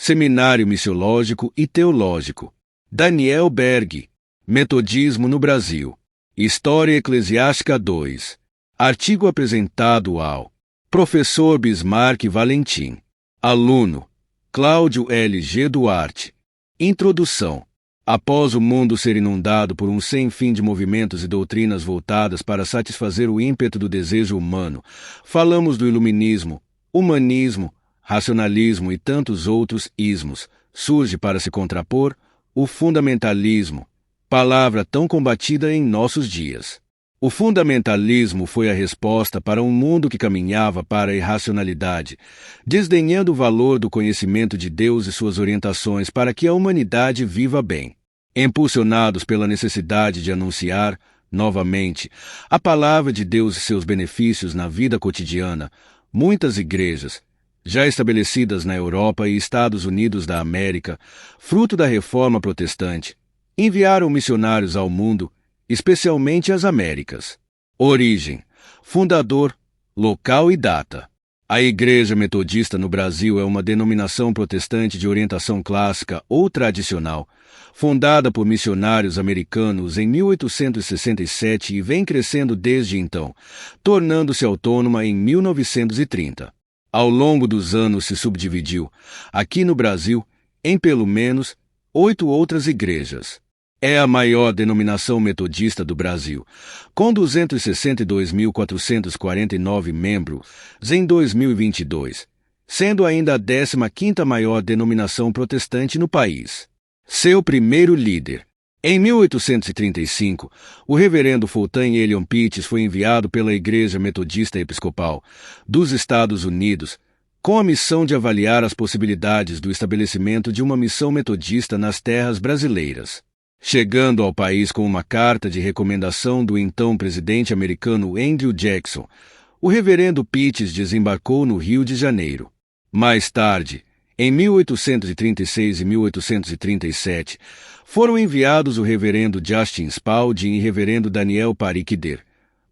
Seminário Missiológico e Teológico. Daniel Berg. Metodismo no Brasil. História Eclesiástica 2. Artigo apresentado ao Professor Bismarck Valentim. Aluno Cláudio L. G. Duarte. Introdução. Após o mundo ser inundado por um sem fim de movimentos e doutrinas voltadas para satisfazer o ímpeto do desejo humano, falamos do iluminismo, humanismo, racionalismo e tantos outros ismos. Surge para se contrapor o fundamentalismo, palavra tão combatida em nossos dias. O fundamentalismo foi a resposta para um mundo que caminhava para a irracionalidade, desdenhando o valor do conhecimento de Deus e suas orientações para que a humanidade viva bem. Impulsionados pela necessidade de anunciar, novamente, a palavra de Deus e seus benefícios na vida cotidiana, muitas igrejas, já estabelecidas na Europa e Estados Unidos da América, fruto da Reforma Protestante, enviaram missionários ao mundo, especialmente às Américas. Origem, fundador, local e data. A Igreja Metodista no Brasil é uma denominação protestante de orientação clássica ou tradicional, fundada por missionários americanos em 1867 e vem crescendo desde então, tornando-se autônoma em 1930. Ao longo dos anos se subdividiu, aqui no Brasil, em pelo menos 8 outras igrejas. É a maior denominação metodista do Brasil, com 262.449 membros em 2022, sendo ainda a 15ª maior denominação protestante no país. Seu primeiro líder. Em 1835, o reverendo Fulton Elion Pitts foi enviado pela Igreja Metodista Episcopal dos Estados Unidos com a missão de avaliar as possibilidades do estabelecimento de uma missão metodista nas terras brasileiras. Chegando ao país com uma carta de recomendação do então presidente americano Andrew Jackson, o reverendo Pitts desembarcou no Rio de Janeiro. Mais tarde, em 1836 e 1837, foram enviados o reverendo Justin Spalding e reverendo Daniel Parikder,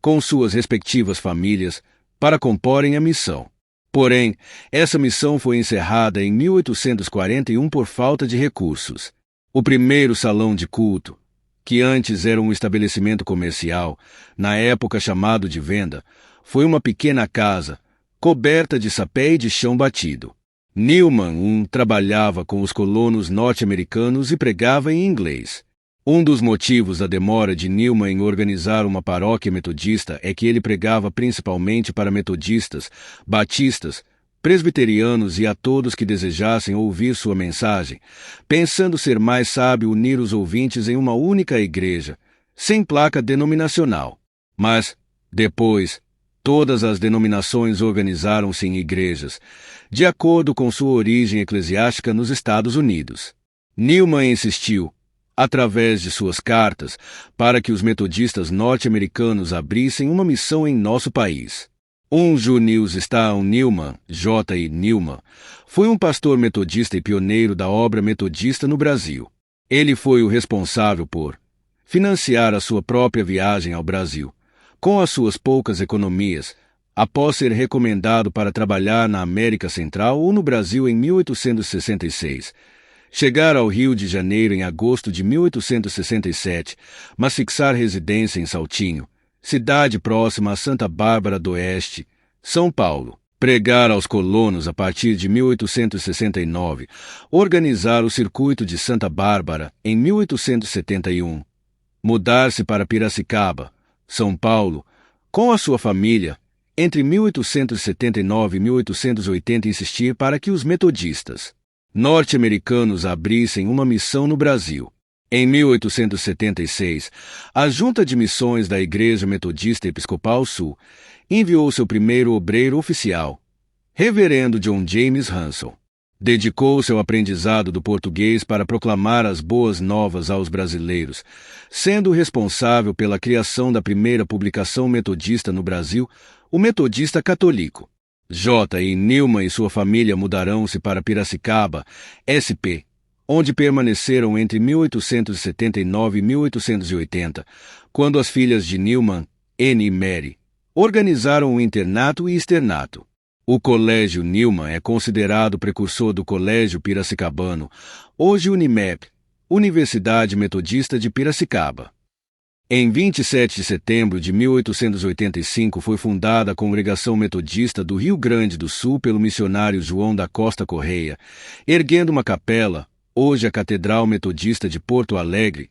com suas respectivas famílias, para comporem a missão. Porém, essa missão foi encerrada em 1841 por falta de recursos. O primeiro salão de culto, que antes era um estabelecimento comercial, na época chamado de venda, foi uma pequena casa, coberta de sapé e de chão batido. Newman trabalhava com os colonos norte-americanos e pregava em inglês. Um dos motivos da demora de Newman em organizar uma paróquia metodista é que ele pregava principalmente para metodistas, batistas, presbiterianos e a todos que desejassem ouvir sua mensagem, pensando ser mais sábio unir os ouvintes em uma única igreja, sem placa denominacional. Mas, depois, todas as denominações organizaram-se em igrejas, de acordo com sua origem eclesiástica nos Estados Unidos. Newman insistiu, através de suas cartas, para que os metodistas norte-americanos abrissem uma missão em nosso país. Junius Stahl Newman, J. Newman, foi um pastor metodista e pioneiro da obra metodista no Brasil. Ele foi o responsável por financiar a sua própria viagem ao Brasil, com as suas poucas economias, após ser recomendado para trabalhar na América Central ou no Brasil em 1866. Chegar ao Rio de Janeiro em agosto de 1867, mas fixar residência em Saltinho, cidade próxima a Santa Bárbara do Oeste, São Paulo. Pregar aos colonos a partir de 1869, organizar o circuito de Santa Bárbara em 1871, mudar-se para Piracicaba, São Paulo, com a sua família, entre 1879 e 1880 insistir para que os metodistas norte-americanos abrissem uma missão no Brasil. Em 1876, a Junta de Missões da Igreja Metodista Episcopal Sul enviou seu primeiro obreiro oficial, reverendo John James Hanson. Dedicou-se ao aprendizado do português para proclamar as boas novas aos brasileiros, sendo responsável pela criação da primeira publicação metodista no Brasil, o Metodista Católico. J. Newman e sua família mudaram-se para Piracicaba, SP, onde permaneceram entre 1879 e 1880, quando as filhas de Newman, Anne e Mary, organizaram um internato e externato. O Colégio Newman é considerado precursor do Colégio Piracicabano, hoje Unimep, Universidade Metodista de Piracicaba. Em 27 de setembro de 1885 foi fundada a Congregação Metodista do Rio Grande do Sul pelo missionário João da Costa Correia, erguendo uma capela, hoje a Catedral Metodista de Porto Alegre,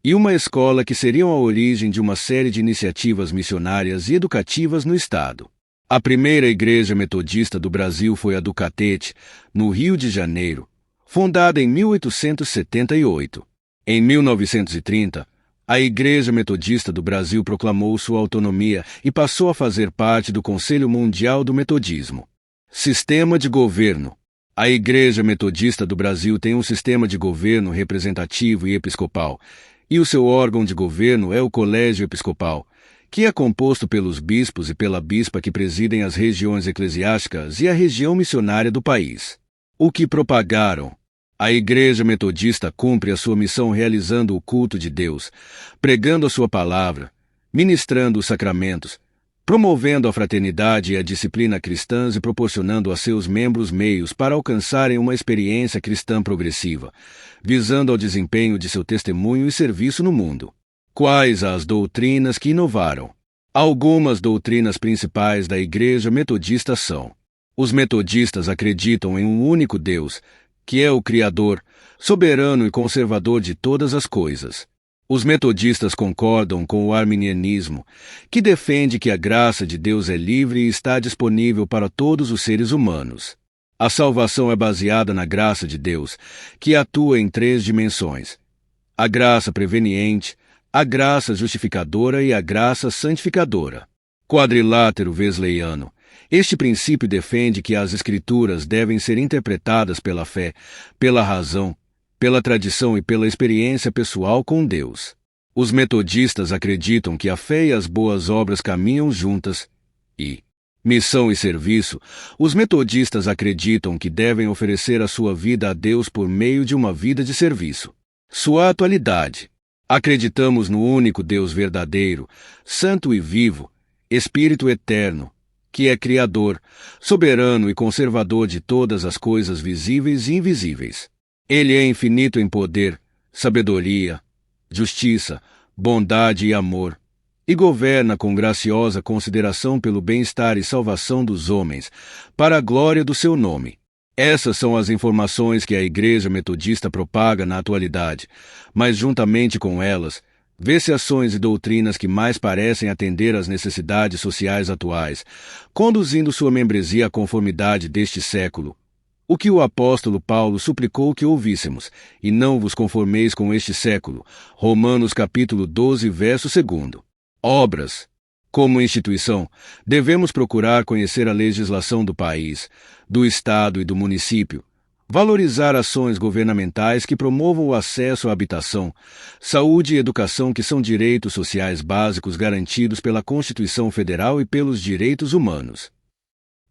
e uma escola que seriam a origem de uma série de iniciativas missionárias e educativas no estado. A primeira igreja metodista do Brasil foi a do Catete, no Rio de Janeiro, fundada em 1878. Em 1930, a Igreja Metodista do Brasil proclamou sua autonomia e passou a fazer parte do Conselho Mundial do Metodismo. Sistema de governo. A Igreja Metodista do Brasil tem um sistema de governo representativo e episcopal, e o seu órgão de governo é o Colégio Episcopal, que é composto pelos bispos e pela bispa que presidem as regiões eclesiásticas e a região missionária do país. O que propagaram? A Igreja Metodista cumpre a sua missão realizando o culto de Deus, pregando a sua palavra, ministrando os sacramentos, promovendo a fraternidade e a disciplina cristãs e proporcionando a seus membros meios para alcançarem uma experiência cristã progressiva, visando ao desempenho de seu testemunho e serviço no mundo. Quais as doutrinas que inovaram? Algumas doutrinas principais da Igreja Metodista são: os metodistas acreditam em um único Deus, que é o Criador, soberano e conservador de todas as coisas. Os metodistas concordam com o arminianismo, que defende que a graça de Deus é livre e está disponível para todos os seres humanos. A salvação é baseada na graça de Deus, que atua em 3 dimensões: a graça preveniente, a graça justificadora e a graça santificadora. Quadrilátero wesleyano. Este princípio defende que as Escrituras devem ser interpretadas pela fé, pela razão, pela tradição e pela experiência pessoal com Deus. Os metodistas acreditam que a fé e as boas obras caminham juntas e, missão e serviço, os metodistas acreditam que devem oferecer a sua vida a Deus por meio de uma vida de serviço. Sua atualidade. Acreditamos no único Deus verdadeiro, santo e vivo, Espírito eterno, que é Criador, soberano e conservador de todas as coisas visíveis e invisíveis. Ele é infinito em poder, sabedoria, justiça, bondade e amor, e governa com graciosa consideração pelo bem-estar e salvação dos homens, para a glória do seu nome. Essas são as informações que a Igreja Metodista propaga na atualidade, mas juntamente com elas, vê-se ações e doutrinas que mais parecem atender às necessidades sociais atuais, conduzindo sua membresia à conformidade deste século. O que o apóstolo Paulo suplicou que ouvíssemos, e não vos conformeis com este século. Romanos capítulo 12, verso 2. Obras. Como instituição, devemos procurar conhecer a legislação do país, do estado e do município, valorizar ações governamentais que promovam o acesso à habitação, saúde e educação, que são direitos sociais básicos garantidos pela Constituição Federal e pelos direitos humanos.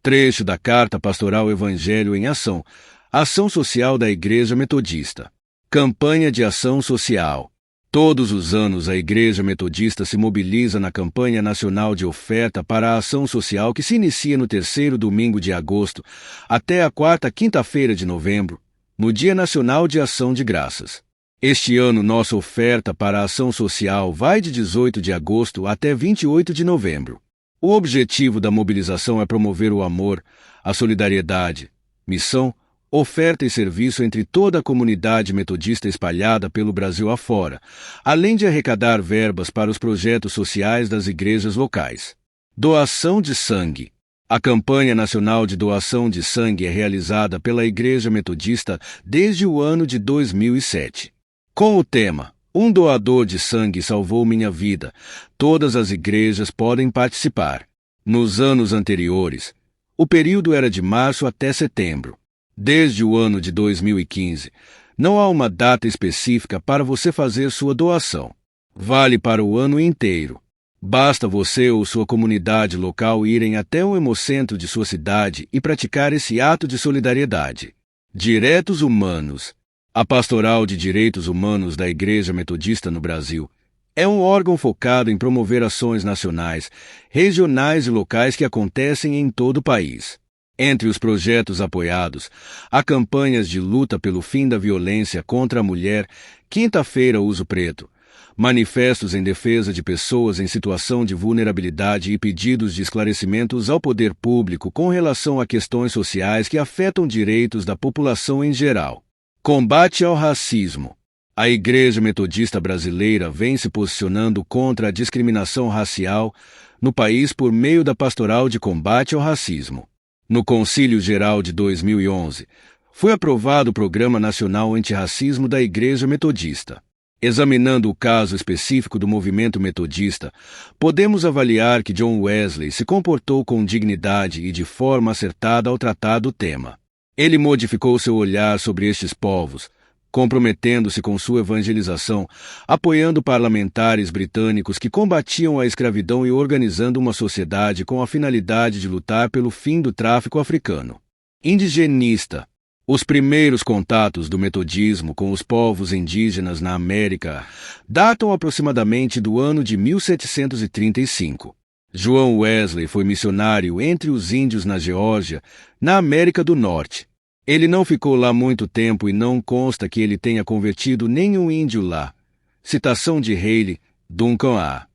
Trecho da Carta Pastoral Evangelho em Ação, Ação Social da Igreja Metodista. Campanha de Ação Social. Todos os anos a Igreja Metodista se mobiliza na Campanha Nacional de Oferta para a Ação Social, que se inicia no 3º domingo de agosto até a 4ª quinta-feira de novembro, no Dia Nacional de Ação de Graças. Este ano nossa oferta para a ação social vai de 18 de agosto até 28 de novembro. O objetivo da mobilização é promover o amor, a solidariedade, missão, oferta e serviço entre toda a comunidade metodista espalhada pelo Brasil afora, além de arrecadar verbas para os projetos sociais das igrejas locais. Doação de sangue. A campanha nacional de doação de sangue é realizada pela Igreja Metodista desde o ano de 2007. Com o tema "Um doador de sangue salvou minha vida", todas as igrejas podem participar. Nos anos anteriores, o período era de março até setembro. Desde o ano de 2015, não há uma data específica para você fazer sua doação. Vale para o ano inteiro. Basta você ou sua comunidade local irem até o hemocentro de sua cidade e praticar esse ato de solidariedade. Direitos humanos. A Pastoral de Direitos Humanos da Igreja Metodista no Brasil é um órgão focado em promover ações nacionais, regionais e locais que acontecem em todo o país. Entre os projetos apoiados, há campanhas de luta pelo fim da violência contra a mulher, Quinta-feira Uso Preto, manifestos em defesa de pessoas em situação de vulnerabilidade e pedidos de esclarecimentos ao poder público com relação a questões sociais que afetam direitos da população em geral. Combate ao racismo. A Igreja Metodista Brasileira vem se posicionando contra a discriminação racial no país por meio da Pastoral de Combate ao Racismo. No Concílio Geral de 2011, foi aprovado o Programa Nacional Antirracismo da Igreja Metodista. Examinando o caso específico do movimento metodista, podemos avaliar que John Wesley se comportou com dignidade e de forma acertada ao tratar do tema. Ele modificou seu olhar sobre estes povos, comprometendo-se com sua evangelização, apoiando parlamentares britânicos que combatiam a escravidão e organizando uma sociedade com a finalidade de lutar pelo fim do tráfico africano. Indigenista. Os primeiros contatos do metodismo com os povos indígenas na América datam aproximadamente do ano de 1735. João Wesley foi missionário entre os índios na Geórgia, na América do Norte. Ele não ficou lá muito tempo e não consta que ele tenha convertido nenhum índio lá. Citação de Haley, Duncan A.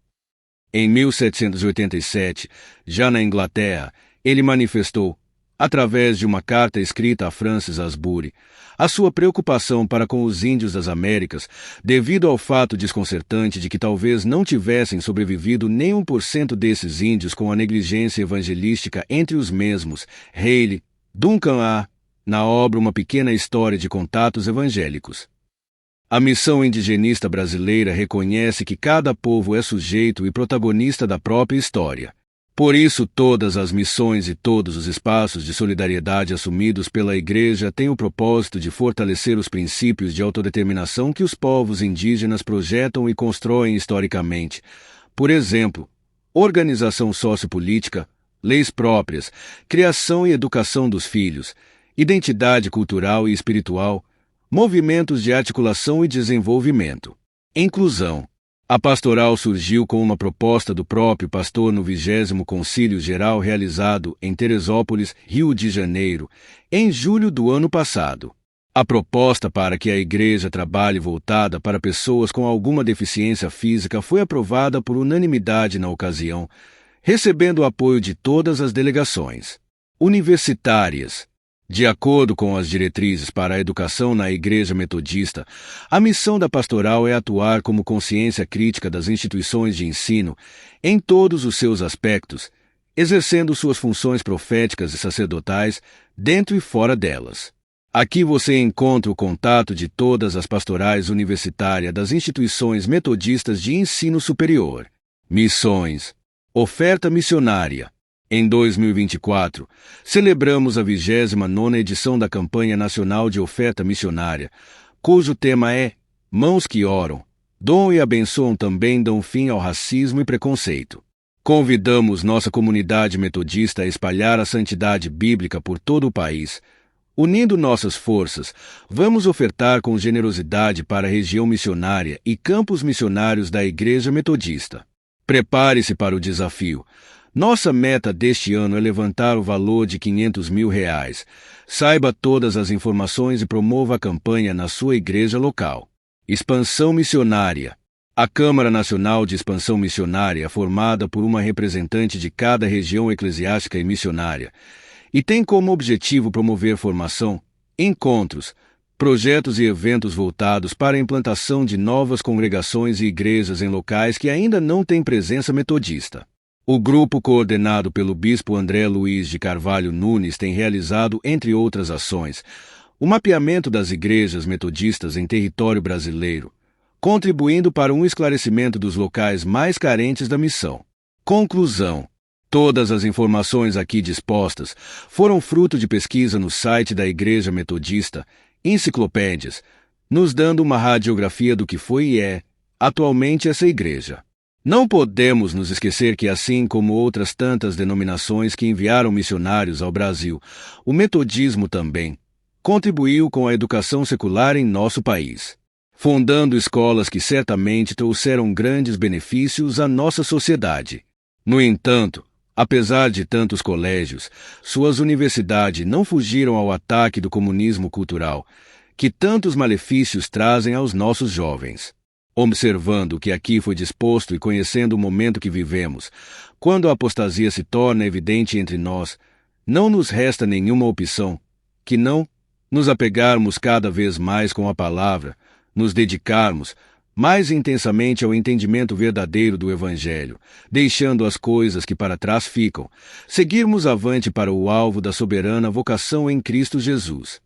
Em 1787, já na Inglaterra, ele manifestou, através de uma carta escrita a Francis Asbury, a sua preocupação para com os índios das Américas, devido ao fato desconcertante de que talvez não tivessem sobrevivido nem 1% desses índios com a negligência evangelística entre os mesmos. Haley, Duncan A., na obra Uma Pequena História de Contatos Evangélicos. A missão indigenista brasileira reconhece que cada povo é sujeito e protagonista da própria história. Por isso, todas as missões e todos os espaços de solidariedade assumidos pela Igreja têm o propósito de fortalecer os princípios de autodeterminação que os povos indígenas projetam e constroem historicamente. Por exemplo, organização sociopolítica, leis próprias, criação e educação dos filhos, identidade cultural e espiritual, movimentos de articulação e desenvolvimento. Inclusão. A pastoral surgiu com uma proposta do próprio pastor no 20º Concílio Geral realizado em Teresópolis, Rio de Janeiro, em julho do ano passado. A proposta para que a Igreja trabalhe voltada para pessoas com alguma deficiência física foi aprovada por unanimidade na ocasião, recebendo o apoio de todas as delegações. Universitárias. De acordo com as diretrizes para a educação na Igreja Metodista, a missão da pastoral é atuar como consciência crítica das instituições de ensino em todos os seus aspectos, exercendo suas funções proféticas e sacerdotais dentro e fora delas. Aqui você encontra o contato de todas as pastorais universitárias das instituições metodistas de ensino superior. Missões. Oferta missionária. Em 2024, celebramos a 29ª edição da Campanha Nacional de Oferta Missionária, cujo tema é Mãos que Oram, Dom e Abençoam também dão fim ao racismo e preconceito. Convidamos nossa comunidade metodista a espalhar a santidade bíblica por todo o país. Unindo nossas forças, vamos ofertar com generosidade para a região missionária e campos missionários da Igreja Metodista. Prepare-se para o desafio. Nossa meta deste ano é levantar o valor de R$500 mil. Saiba todas as informações e promova a campanha na sua igreja local. Expansão missionária. A Câmara Nacional de Expansão Missionária é formada por uma representante de cada região eclesiástica e missionária e tem como objetivo promover formação, encontros, projetos e eventos voltados para a implantação de novas congregações e igrejas em locais que ainda não têm presença metodista. O grupo coordenado pelo bispo André Luiz de Carvalho Nunes tem realizado, entre outras ações, o mapeamento das igrejas metodistas em território brasileiro, contribuindo para um esclarecimento dos locais mais carentes da missão. Conclusão. Todas as informações aqui dispostas foram fruto de pesquisa no site da Igreja Metodista, enciclopédias, nos dando uma radiografia do que foi e é, atualmente, essa igreja. Não podemos nos esquecer que, assim como outras tantas denominações que enviaram missionários ao Brasil, o metodismo também contribuiu com a educação secular em nosso país, fundando escolas que certamente trouxeram grandes benefícios à nossa sociedade. No entanto, Apesar de tantos colégios, suas universidades não fugiram ao ataque do comunismo cultural, que tantos malefícios trazem aos nossos jovens. Observando o que aqui foi disposto e conhecendo o momento que vivemos, quando a apostasia se torna evidente entre nós, não nos resta nenhuma opção, que não nos apegarmos cada vez mais com a palavra, nos dedicarmos mais intensamente ao entendimento verdadeiro do Evangelho, deixando as coisas que para trás ficam, seguirmos avante para o alvo da soberana vocação em Cristo Jesus.